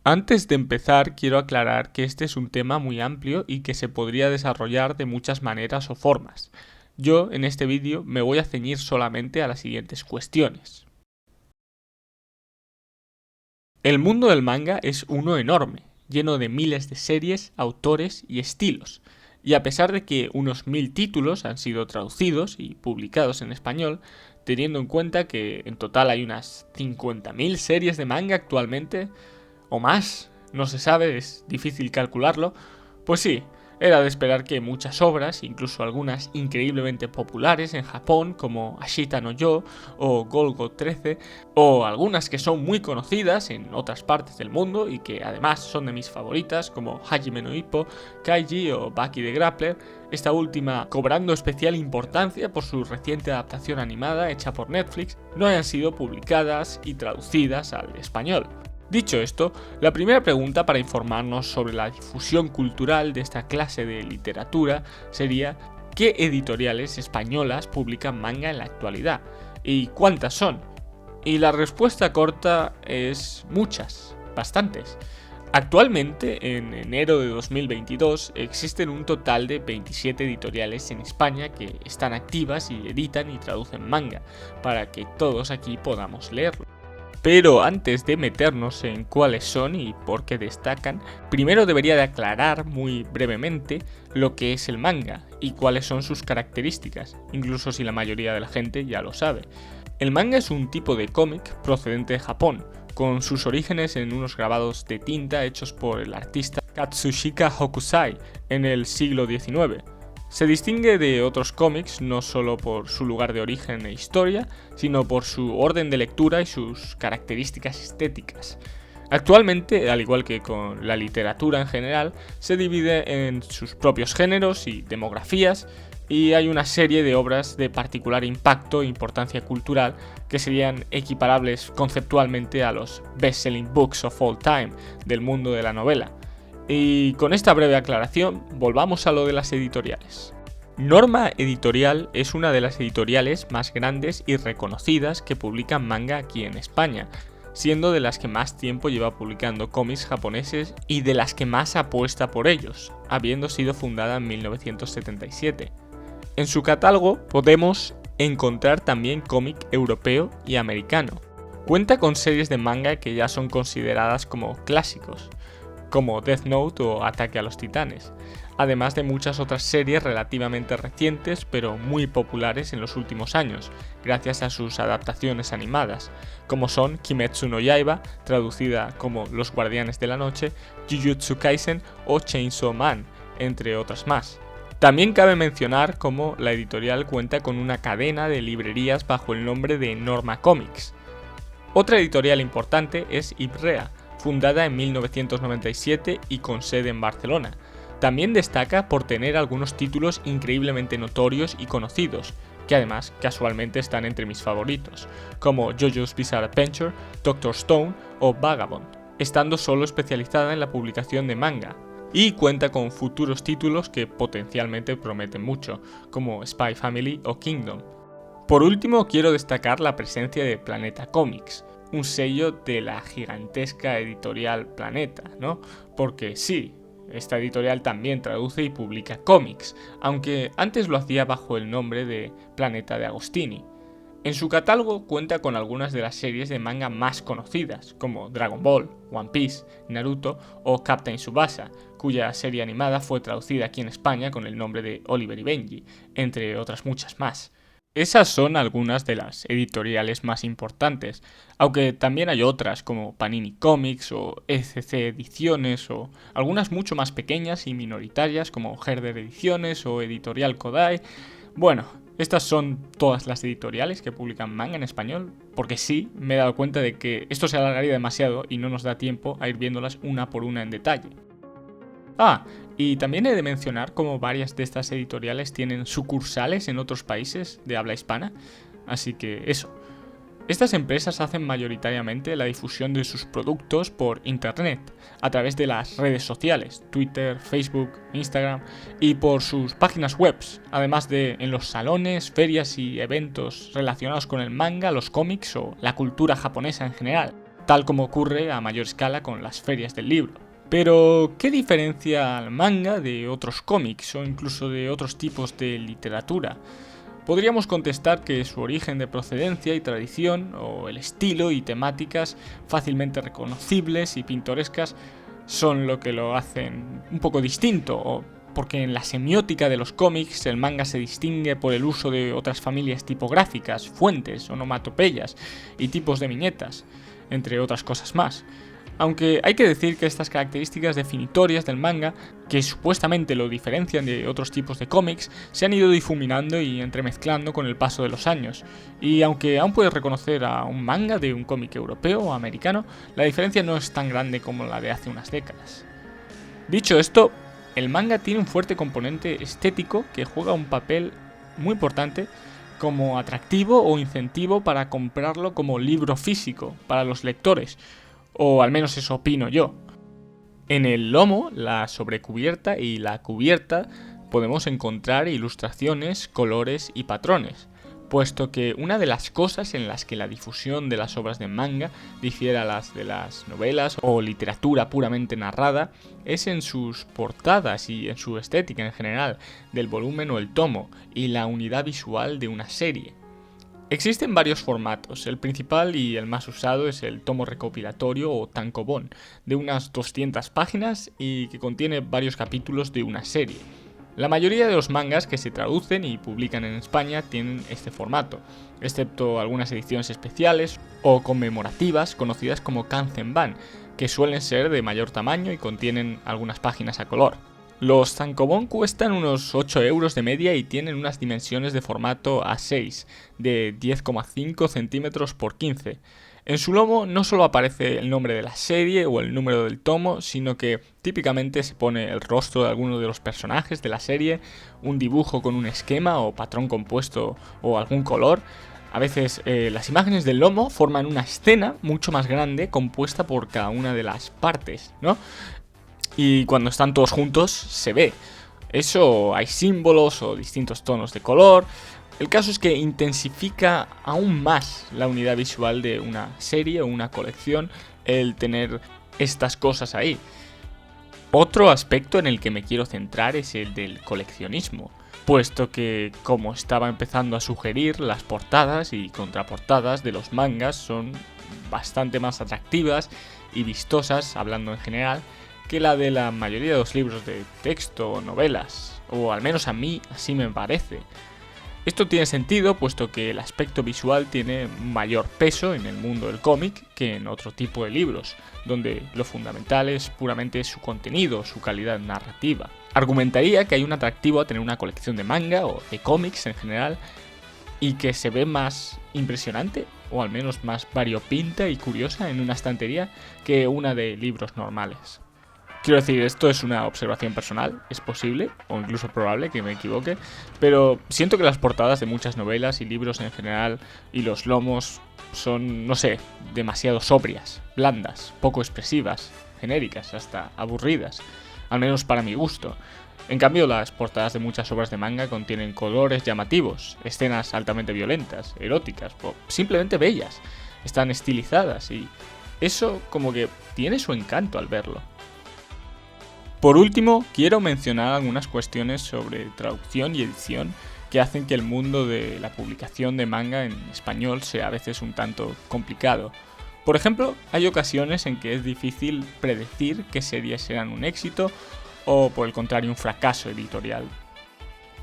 Antes de empezar, quiero aclarar que este es un tema muy amplio y que se podría desarrollar de muchas maneras o formas. Yo, en este vídeo, me voy a ceñir solamente a las siguientes cuestiones. El mundo del manga es uno enorme, lleno de miles de series, autores y estilos. Y a pesar de que unos 1000 títulos han sido traducidos y publicados en español, teniendo en cuenta que en total hay unas 50.000 series de manga actualmente, o más, no se sabe, es difícil calcularlo, pues sí, era de esperar que muchas obras, incluso algunas increíblemente populares en Japón como Ashita no Yo o Golgo 13, o algunas que son muy conocidas en otras partes del mundo y que además son de mis favoritas como Hajime no Ippo, Kaiji o Baki the Grappler, esta última cobrando especial importancia por su reciente adaptación animada hecha por Netflix, no hayan sido publicadas y traducidas al español. Dicho esto, la primera pregunta para informarnos sobre la difusión cultural de esta clase de literatura sería ¿qué editoriales españolas publican manga en la actualidad? ¿Y cuántas son? Y la respuesta corta es muchas, bastantes. Actualmente, en enero de 2022, existen un total de 27 editoriales en España que están activas y editan y traducen manga, para que todos aquí podamos leerlo. Pero antes de meternos en cuáles son y por qué destacan, primero debería de aclarar muy brevemente lo que es el manga y cuáles son sus características, incluso si la mayoría de la gente ya lo sabe. El manga es un tipo de cómic procedente de Japón, con sus orígenes en unos grabados de tinta hechos por el artista Katsushika Hokusai en el siglo XIX. Se distingue de otros cómics no solo por su lugar de origen e historia, sino por su orden de lectura y sus características estéticas. Actualmente, al igual que con la literatura en general, se divide en sus propios géneros y demografías, y hay una serie de obras de particular impacto e importancia cultural que serían equiparables conceptualmente a los best-selling books of all time del mundo de la novela. Y con esta breve aclaración, volvamos a lo de las editoriales. Norma Editorial es una de las editoriales más grandes y reconocidas que publican manga aquí en España, siendo de las que más tiempo lleva publicando cómics japoneses y de las que más apuesta por ellos, habiendo sido fundada en 1977. En su catálogo podemos encontrar también cómic europeo y americano. Cuenta con series de manga que ya son consideradas como clásicos, como Death Note o Ataque a los Titanes, además de muchas otras series relativamente recientes pero muy populares en los últimos años, gracias a sus adaptaciones animadas, como son Kimetsu no Yaiba, traducida como Los Guardianes de la Noche, Jujutsu Kaisen o Chainsaw Man, entre otras más. También cabe mencionar cómo la editorial cuenta con una cadena de librerías bajo el nombre de Norma Comics. Otra editorial importante es Ivrea, fundada en 1997 y con sede en Barcelona. También destaca por tener algunos títulos increíblemente notorios y conocidos, que además casualmente están entre mis favoritos, como JoJo's Bizarre Adventure, Doctor Stone o Vagabond, estando solo especializada en la publicación de manga. Y cuenta con futuros títulos que potencialmente prometen mucho, como Spy Family o Kingdom. Por último, quiero destacar la presencia de Planeta Comics, un sello de la gigantesca editorial Planeta, ¿no? Porque sí, esta editorial también traduce y publica cómics, aunque antes lo hacía bajo el nombre de Planeta de Agostini. En su catálogo cuenta con algunas de las series de manga más conocidas, como Dragon Ball, One Piece, Naruto o Captain Tsubasa, cuya serie animada fue traducida aquí en España con el nombre de Oliver y Benji, entre otras muchas más. Esas son algunas de las editoriales más importantes, aunque también hay otras como Panini Comics o ECC Ediciones o algunas mucho más pequeñas y minoritarias como Herder Ediciones o Editorial Kodai. Bueno, estas son todas las editoriales que publican manga en español, porque sí, me he dado cuenta de que esto se alargaría demasiado y no nos da tiempo a ir viéndolas una por una en detalle. Y también he de mencionar cómo varias de estas editoriales tienen sucursales en otros países de habla hispana, así que eso. Estas empresas hacen mayoritariamente la difusión de sus productos por internet, a través de las redes sociales, Twitter, Facebook, Instagram, y por sus páginas web, además de en los salones, ferias y eventos relacionados con el manga, los cómics o la cultura japonesa en general. tal como ocurre a mayor escala con las ferias del libro. Pero, ¿qué diferencia al manga de otros cómics o incluso de otros tipos de literatura? Podríamos contestar que su origen de procedencia y tradición, o el estilo y temáticas fácilmente reconocibles y pintorescas, son lo que lo hacen un poco distinto, o porque en la semiótica de los cómics el manga se distingue por el uso de otras familias tipográficas, fuentes, onomatopeyas y tipos de viñetas, entre otras cosas más. Aunque hay que decir que estas características definitorias del manga, que supuestamente lo diferencian de otros tipos de cómics, se han ido difuminando y entremezclando con el paso de los años. Y aunque aún puedes reconocer a un manga de un cómic europeo o americano, la diferencia no es tan grande como la de hace unas décadas. Dicho esto, el manga tiene un fuerte componente estético que juega un papel muy importante como atractivo o incentivo para comprarlo como libro físico para los lectores. O al menos eso opino yo. En el lomo, la sobrecubierta y la cubierta podemos encontrar ilustraciones, colores y patrones, puesto que una de las cosas en las que la difusión de las obras de manga difiere a las de las novelas o literatura puramente narrada es en sus portadas y en su estética en general del volumen o el tomo y la unidad visual de una serie. Existen varios formatos, el principal y el más usado es el tomo recopilatorio o tankobon, de unas 200 páginas y que contiene varios capítulos de una serie. La mayoría de los mangas que se traducen y publican en España tienen este formato, excepto algunas ediciones especiales o conmemorativas conocidas como Kanzenban, que suelen ser de mayor tamaño y contienen algunas páginas a color. Los tankobon cuestan unos 8 euros de media y tienen unas dimensiones de formato A6, de 10,5 centímetros por 15. En su lomo no solo aparece el nombre de la serie o el número del tomo, sino que típicamente se pone el rostro de alguno de los personajes de la serie, un dibujo con un esquema o patrón compuesto o algún color. A veces las imágenes del lomo forman una escena mucho más grande compuesta por cada una de las partes, ¿no? Y cuando están todos juntos se ve. Eso, hay símbolos o distintos tonos de color. El caso es que intensifica aún más la unidad visual de una serie o una colección el tener estas cosas ahí. Otro aspecto en el que me quiero centrar es el del coleccionismo, puesto que, como estaba empezando a sugerir, las portadas y contraportadas de los mangas son bastante más atractivas y vistosas, hablando en general, que la de la mayoría de los libros de texto o novelas, o al menos a mí así me parece. Esto tiene sentido puesto que el aspecto visual tiene mayor peso en el mundo del cómic que en otro tipo de libros, donde lo fundamental es puramente su contenido, su calidad narrativa. Argumentaría que hay un atractivo a tener una colección de manga o de cómics en general y que se ve más impresionante o al menos más variopinta y curiosa en una estantería que una de libros normales. Quiero decir, esto es una observación personal, es posible, o incluso probable que me equivoque, pero siento que las portadas de muchas novelas y libros en general y los lomos son, no sé, demasiado sobrias, blandas, poco expresivas, genéricas, hasta aburridas, al menos para mi gusto. En cambio, las portadas de muchas obras de manga contienen colores llamativos, escenas altamente violentas, eróticas, o simplemente bellas, están estilizadas y eso como que tiene su encanto al verlo. Por último, quiero mencionar algunas cuestiones sobre traducción y edición que hacen que el mundo de la publicación de manga en español sea a veces un tanto complicado. Por ejemplo, hay ocasiones en que es difícil predecir qué series serán un éxito o, por el contrario, un fracaso editorial.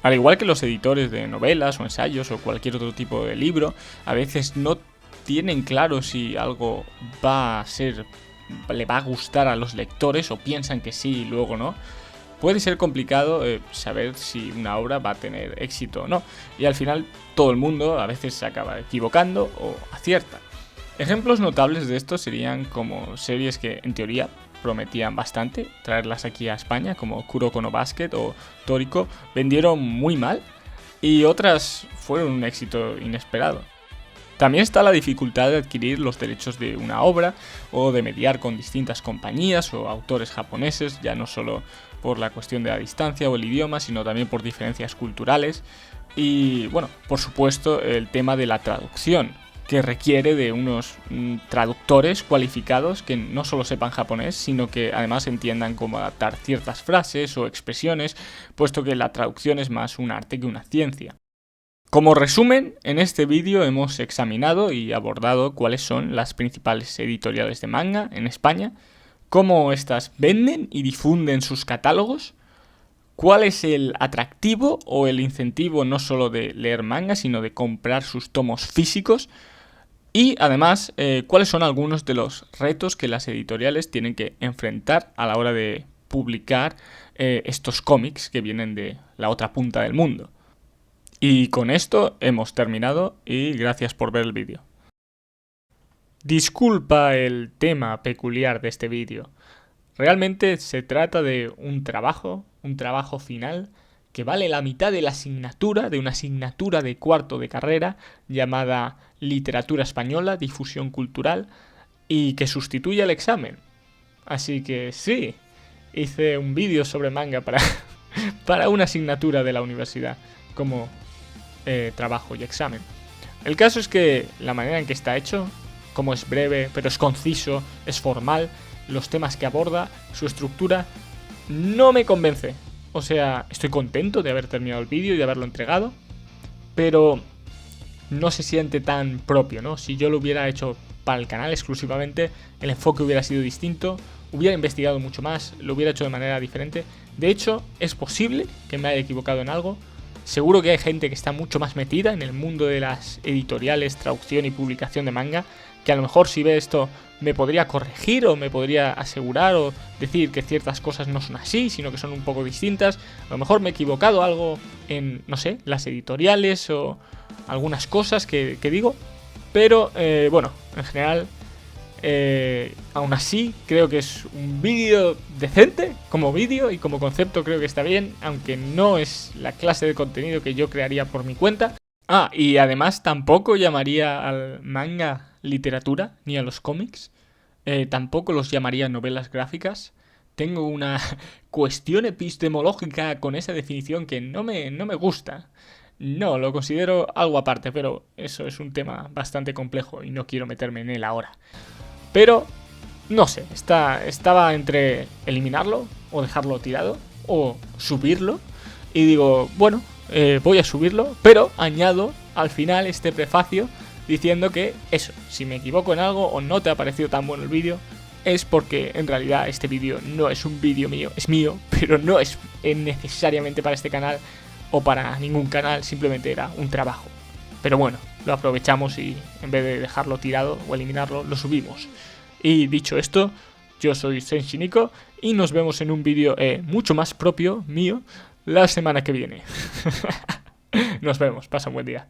Al igual que los editores de novelas o ensayos o cualquier otro tipo de libro, a veces no tienen claro si algo le va a gustar a los lectores o piensan que sí y luego no. Puede ser complicado saber si una obra va a tener éxito o no, y al final todo el mundo a veces se acaba equivocando o acierta. Ejemplos notables de esto serían como series que en teoría prometían bastante, traerlas aquí a España, como Kuroko no Basket o Toriko, vendieron muy mal y otras fueron un éxito inesperado. También está la dificultad de adquirir los derechos de una obra o de mediar con distintas compañías o autores japoneses, ya no solo por la cuestión de la distancia o el idioma, sino también por diferencias culturales y, bueno, por supuesto, el tema de la traducción, que requiere de unos traductores cualificados que no solo sepan japonés, sino que además entiendan cómo adaptar ciertas frases o expresiones, puesto que la traducción es más un arte que una ciencia. Como resumen, en este vídeo hemos examinado y abordado cuáles son las principales editoriales de manga en España, cómo éstas venden y difunden sus catálogos, cuál es el atractivo o el incentivo no solo de leer manga, sino de comprar sus tomos físicos, y además cuáles son algunos de los retos que las editoriales tienen que enfrentar a la hora de publicar estos cómics que vienen de la otra punta del mundo. Y con esto hemos terminado y gracias por ver el vídeo. Disculpa el tema peculiar de este vídeo. Realmente se trata de un trabajo final que vale la mitad de la asignatura, de una asignatura de cuarto de carrera llamada Literatura Española, Difusión Cultural, y que sustituye el examen. Así que sí, hice un vídeo sobre manga para una asignatura de la universidad como trabajo y examen. El caso es que la manera en que está hecho, como es breve, pero es conciso, es formal, los temas que aborda, su estructura, no me convence. O sea, estoy contento de haber terminado el vídeo y de haberlo entregado, pero no se siente tan propio, ¿no? Si yo lo hubiera hecho para el canal exclusivamente, el enfoque hubiera sido distinto, hubiera investigado mucho más, lo hubiera hecho de manera diferente. De hecho, es posible que me haya equivocado en algo. Seguro que hay gente que está mucho más metida en el mundo de las editoriales, traducción y publicación de manga, que a lo mejor si ve esto me podría corregir o me podría asegurar o decir que ciertas cosas no son así, sino que son un poco distintas. A lo mejor me he equivocado algo en, no sé, las editoriales o algunas cosas que digo. Pero, bueno, en general, aún así creo que es un vídeo decente como vídeo y como concepto creo que está bien, aunque no es la clase de contenido que yo crearía por mi cuenta. Ah, y además tampoco llamaría al manga literatura ni a los cómics. Tampoco los llamaría novelas gráficas. Tengo una cuestión epistemológica con esa definición que no me gusta. No, lo considero algo aparte, pero eso es un tema bastante complejo y no quiero meterme en él ahora. Pero, no sé, estaba entre eliminarlo o dejarlo tirado o subirlo. Y digo, bueno, voy a subirlo, pero añado al final este prefacio diciendo que eso, si me equivoco en algo o no te ha parecido tan bueno el vídeo, es porque en realidad este vídeo no es un vídeo mío, es mío, pero no es necesariamente para este canal o para ningún canal, simplemente era un trabajo. Pero bueno, lo aprovechamos y en vez de dejarlo tirado o eliminarlo, lo subimos. Y dicho esto, yo soy Senshi Nico y nos vemos en un vídeo mucho más propio mío la semana que viene. Nos vemos, pasa un buen día.